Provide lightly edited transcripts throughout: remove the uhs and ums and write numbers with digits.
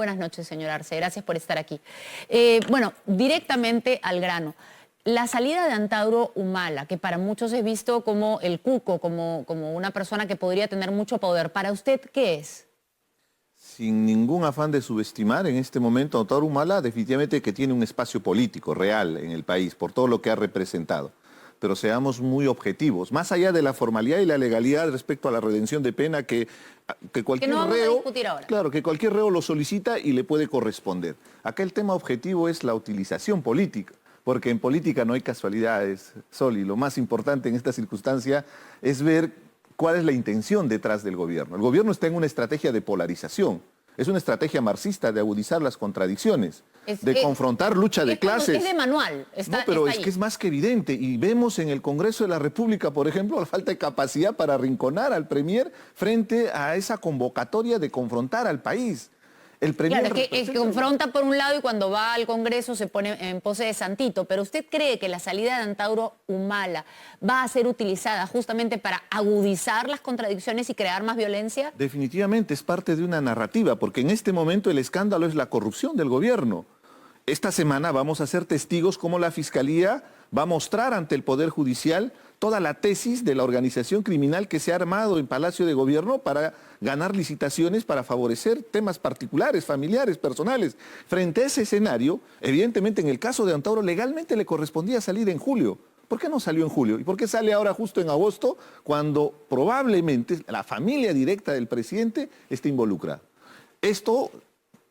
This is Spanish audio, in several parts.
buenas noches, señor Arce. Gracias por estar aquí. Bueno, directamente al grano. La salida de Antauro Humala, que para muchos es visto como el cuco, como una persona que podría tener mucho poder, ¿para usted qué es? Sin ningún afán de subestimar, en este momento Antauro Humala definitivamente que tiene un espacio político real en el país, por todo lo que ha representado. Pero seamos muy objetivos, más allá de la formalidad y la legalidad respecto a la redención de pena que cualquier reo, claro, que cualquier reo lo solicita y le puede corresponder. Acá el tema objetivo es la utilización política, porque en política no hay casualidades, Sol, y lo más importante en esta circunstancia es ver cuál es la intención detrás del gobierno. El gobierno está en una estrategia de polarización. Es una estrategia marxista de agudizar las contradicciones, de confrontar lucha de clases. Es de manual. No, pero es que es más que evidente. Y vemos en el Congreso de la República, por ejemplo, la falta de capacidad para arrinconar al Premier frente a esa convocatoria de confrontar al país. El Premier claro, es que confronta por un lado y cuando va al Congreso se pone en pose de santito. Pero ¿usted cree que la salida de Antauro Humala va a ser utilizada justamente para agudizar las contradicciones y crear más violencia? Definitivamente es parte de una narrativa, porque en este momento el escándalo es la corrupción del gobierno. Esta semana vamos a ser testigos cómo la Fiscalía va a mostrar ante el Poder Judicial toda la tesis de la organización criminal que se ha armado en Palacio de Gobierno para ganar licitaciones, para favorecer temas particulares, familiares, personales. Frente a ese escenario, evidentemente en el caso de Antauro legalmente le correspondía salir en julio. ¿Por qué no salió en julio? ¿Y por qué sale ahora justo en agosto cuando probablemente la familia directa del presidente esté involucrada? Esto...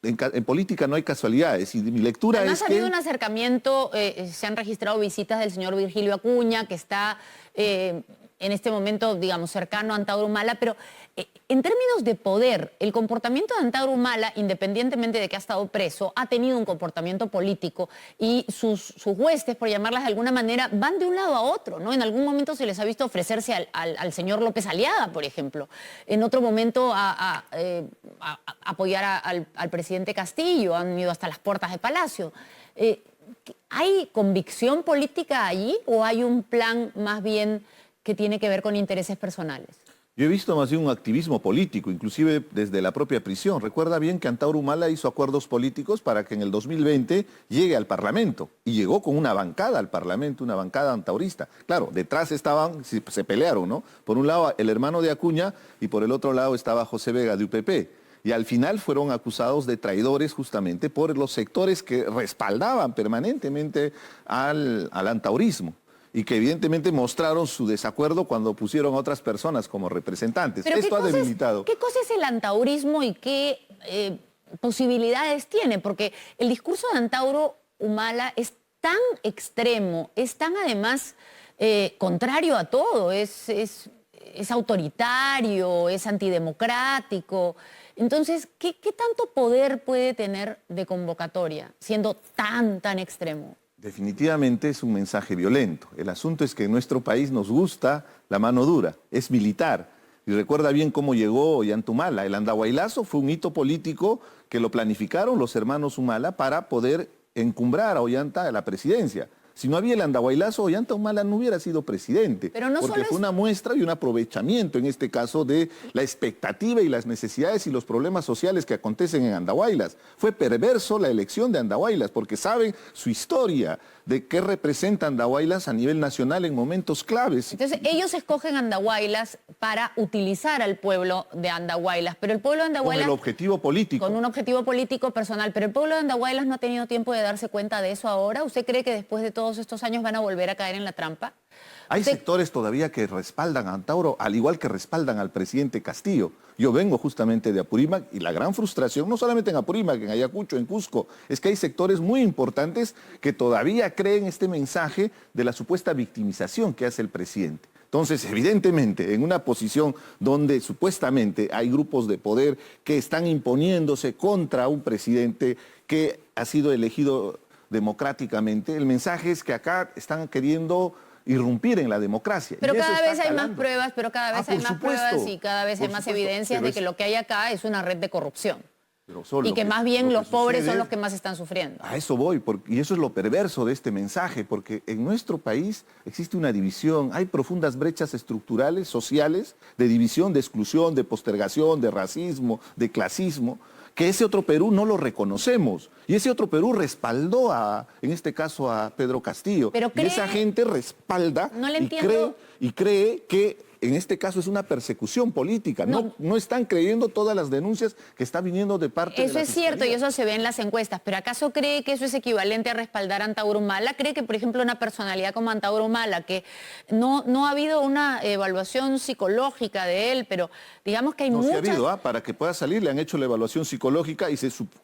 En política no hay casualidades y mi lectura además es que... ha habido un acercamiento, se han registrado visitas del señor Virgilio Acuña, que está en este momento, digamos, cercano a Antauro Humala, pero en términos de poder, el comportamiento de Antauro Humala, independientemente de que ha estado preso, ha tenido un comportamiento político y sus huestes, por llamarlas de alguna manera, van de un lado a otro, ¿no? En algún momento se les ha visto ofrecerse al señor López Aliaga, por ejemplo. En otro momento a apoyar al presidente Castillo, han ido hasta las puertas de Palacio. ¿Hay convicción política allí o hay un plan más bien que tiene que ver con intereses personales? Yo he visto más bien un activismo político, inclusive desde la propia prisión. Recuerda bien que Antauro Humala hizo acuerdos políticos para que en el 2020 llegue al Parlamento. Y llegó con una bancada al Parlamento, una bancada antaurista. Claro, detrás estaban, se pelearon, ¿no? Por un lado el hermano de Acuña y por el otro lado estaba José Vega de UPP. Y al final fueron acusados de traidores justamente por los sectores que respaldaban permanentemente al antaurismo y que evidentemente mostraron su desacuerdo cuando pusieron a otras personas como representantes. Pero esto ha debilitado. ¿Qué cosa es el antaurismo y qué posibilidades tiene? Porque el discurso de Antauro Humala es tan extremo, es tan además contrario a todo, es autoritario, es antidemocrático. Entonces, ¿qué tanto poder puede tener de convocatoria siendo tan extremo? Definitivamente es un mensaje violento. El asunto es que en nuestro país nos gusta la mano dura, es militar. Y recuerda bien cómo llegó Ollanta Humala. El Andahuaylazo fue un hito político que lo planificaron los hermanos Humala para poder encumbrar a Ollanta a la presidencia. Si no había el Andahuaylazo, Ollanta Humala no hubiera sido presidente, pero no porque fue una muestra y un aprovechamiento, en este caso, de la expectativa y las necesidades y los problemas sociales que acontecen en Andahuaylas. Fue perverso la elección de Andahuaylas, porque saben su historia de qué representa Andahuaylas a nivel nacional en momentos claves. Entonces, ellos escogen Andahuaylas para utilizar al pueblo de Andahuaylas, pero el pueblo de Andahuaylas... Con el objetivo político. Con un objetivo político personal, pero el pueblo de Andahuaylas no ha tenido tiempo de darse cuenta de eso ahora. ¿Usted cree que después de todos estos años van a volver a caer en la trampa? Hay sectores todavía que respaldan a Antauro, al igual que respaldan al presidente Castillo. Yo vengo justamente de Apurímac y la gran frustración, no solamente en Apurímac, en Ayacucho, en Cusco, es que hay sectores muy importantes que todavía creen este mensaje de la supuesta victimización que hace el presidente. Entonces, evidentemente, en una posición donde supuestamente hay grupos de poder que están imponiéndose contra un presidente que ha sido elegido democráticamente, el mensaje es que acá están queriendo irrumpir en la democracia. Pero cada vez hay más pruebas, y cada vez hay más evidencias de que lo que hay acá es una red de corrupción. Y que más bien los pobres son los que más están sufriendo. A eso voy, y eso es lo perverso de este mensaje, porque en nuestro país existe una división, hay profundas brechas estructurales, sociales, de división, de exclusión, de postergación, de racismo, de clasismo, que ese otro Perú no lo reconocemos. Y ese otro Perú respaldó, en este caso, a Pedro Castillo. Pero y esa gente respalda no le entiendo. y cree que en este caso es una persecución política. No están creyendo todas las denuncias que está viniendo de parte de la Eso es cierto y eso se ve en las encuestas, pero ¿acaso cree que eso es equivalente a respaldar a Antauro Humala? ¿Cree que, por ejemplo, una personalidad como Antauro Humala, que no ha habido una evaluación psicológica de él, pero digamos que hay muchas... Sí ha habido, para que pueda salir le han hecho la evaluación psicológica y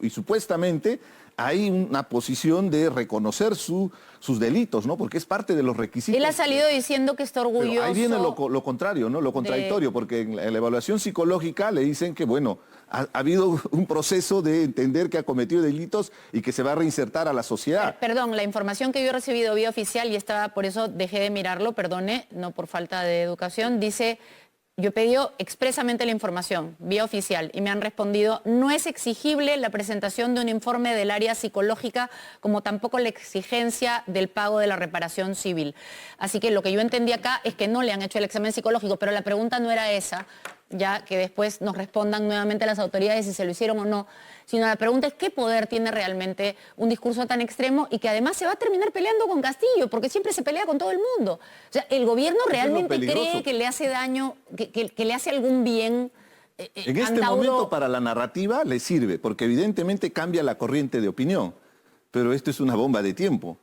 supuestamente hay una posición de reconocer sus delitos, ¿no? Porque es parte de los requisitos. Él ha salido diciendo que está orgulloso. Pero ahí viene lo contrario, ¿no? Lo contradictorio, porque en la evaluación psicológica le dicen que, bueno, ha habido un proceso de entender que ha cometido delitos y que se va a reinsertar a la sociedad. Perdón, la información que yo he recibido vía oficial, y estaba, por eso dejé de mirarlo, perdone, no por falta de educación, dice... Yo he pedido expresamente la información, vía oficial, y me han respondido, no es exigible la presentación de un informe del área psicológica, como tampoco la exigencia del pago de la reparación civil. Así que lo que yo entendí acá es que no le han hecho el examen psicológico, pero la pregunta no era esa, ya que después nos respondan nuevamente las autoridades si se lo hicieron o no, sino la pregunta es qué poder tiene realmente un discurso tan extremo y que además se va a terminar peleando con Castillo, porque siempre se pelea con todo el mundo. O sea, ¿el gobierno realmente cree que le hace daño, que le hace algún bien? En este momento para la narrativa le sirve, porque evidentemente cambia la corriente de opinión, pero esto es una bomba de tiempo.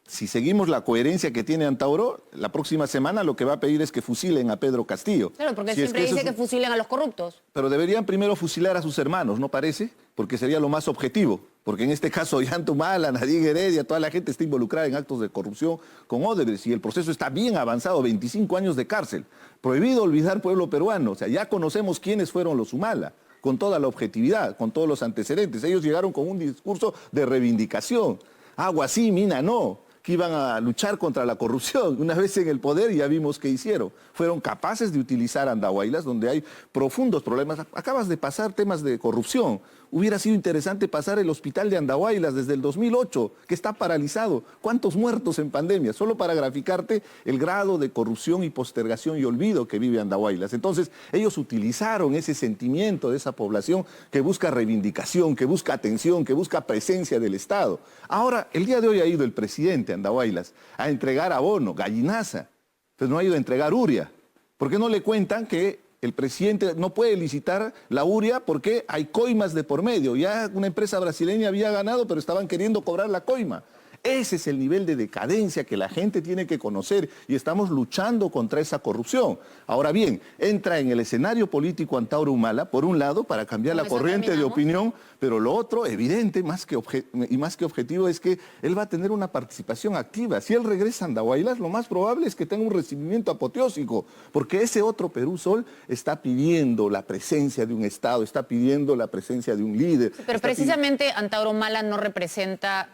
Si seguimos la coherencia que tiene Antauro, la próxima semana lo que va a pedir es que fusilen a Pedro Castillo. Claro, porque siempre dice que fusilen a los corruptos. Pero deberían primero fusilar a sus hermanos, ¿no parece? Porque sería lo más objetivo. Porque en este caso Ollanta Humala, Nadine Heredia, toda la gente está involucrada en actos de corrupción con Odebrecht y el proceso está bien avanzado, 25 años de cárcel. Prohibido olvidar pueblo peruano. O sea, ya conocemos quiénes fueron los Humala, con toda la objetividad, con todos los antecedentes. Ellos llegaron con un discurso de reivindicación. Agua sí, mina no. Que iban a luchar contra la corrupción. Una vez en el poder ya vimos qué hicieron. Fueron capaces de utilizar Andahuaylas, donde hay profundos problemas. Acabas de pasar temas de corrupción. Hubiera sido interesante pasar el hospital de Andahuaylas desde el 2008, que está paralizado. ¿Cuántos muertos en pandemia? Solo para graficarte el grado de corrupción y postergación y olvido que vive Andahuaylas. Entonces, ellos utilizaron ese sentimiento de esa población que busca reivindicación, que busca atención, que busca presencia del Estado. Ahora, el día de hoy ha ido el presidente Andahuaylas a entregar abono, gallinaza, pero no ha ido a entregar uria. ¿Por qué no le cuentan que el presidente no puede licitar la uria porque hay coimas de por medio? Ya una empresa brasileña había ganado, pero estaban queriendo cobrar la coima. Ese es el nivel de decadencia que la gente tiene que conocer y estamos luchando contra esa corrupción. Ahora bien, entra en el escenario político Antauro Humala, por un lado, para cambiar la corriente de opinión, pero lo otro, evidente, más que objetivo, es que él va a tener una participación activa. Si él regresa a Andahuaylas, lo más probable es que tenga un recibimiento apoteósico, porque ese otro Perú Sol está pidiendo la presencia de un Estado, está pidiendo la presencia de un líder. Sí, pero precisamente Antauro Humala no representa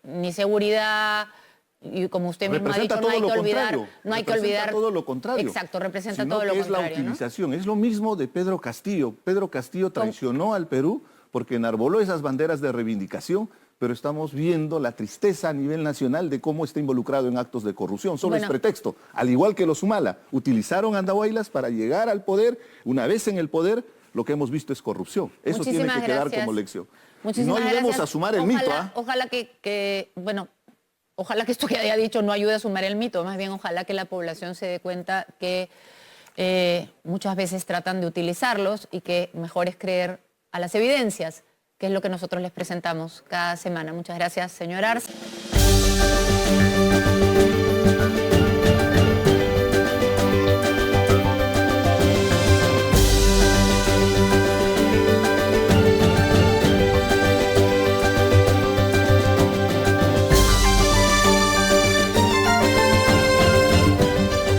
ni seguridad, y como usted mismo ha dicho, no hay que olvidar todo lo contrario. Exacto, representa todo lo contrario. Es la utilización, ¿no? Es lo mismo de Pedro Castillo. Pedro Castillo traicionó al Perú porque enarboló esas banderas de reivindicación, pero estamos viendo la tristeza a nivel nacional de cómo está involucrado en actos de corrupción. Solo es pretexto. Al igual que los Humala, utilizaron Andahuaylas para llegar al poder. Una vez en el poder, lo que hemos visto es corrupción. Eso tiene que quedar como lección. Muchísimas no ayudemos a sumar el mito. Ojalá ojalá que esto que haya dicho no ayude a sumar el mito, más bien ojalá que la población se dé cuenta que muchas veces tratan de utilizarlos y que mejor es creer a las evidencias, que es lo que nosotros les presentamos cada semana. Muchas gracias, señor Arce.